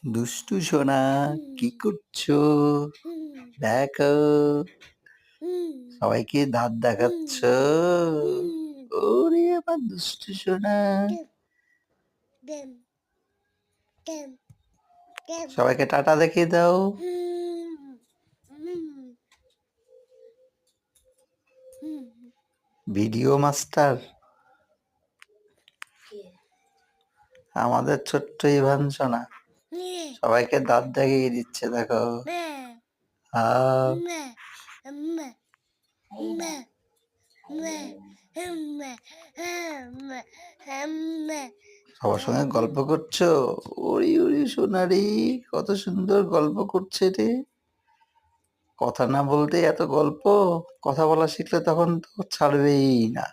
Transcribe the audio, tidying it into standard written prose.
দুষ্টু সোনা কি করছো? দেখো সবাইকে দাঁত দেখাচ্ছ। ওরে আমার দুষ্টু সোনা, সবাইকে টাটা দেখিয়ে দাও। ভিডিও মাস্টার আমাদের ছোট্ট ইভান সোনা সবাইকে দাঁত দেখিয়ে দিচ্ছে, দেখো। আহ, সবার সঙ্গে গল্প করছো? ওরি ওরি সোনারি, কত সুন্দর গল্প করছে রে। কথা না বলতে এত গল্প, কথা বলা শিখলে তখন তো ছাড়বেই না।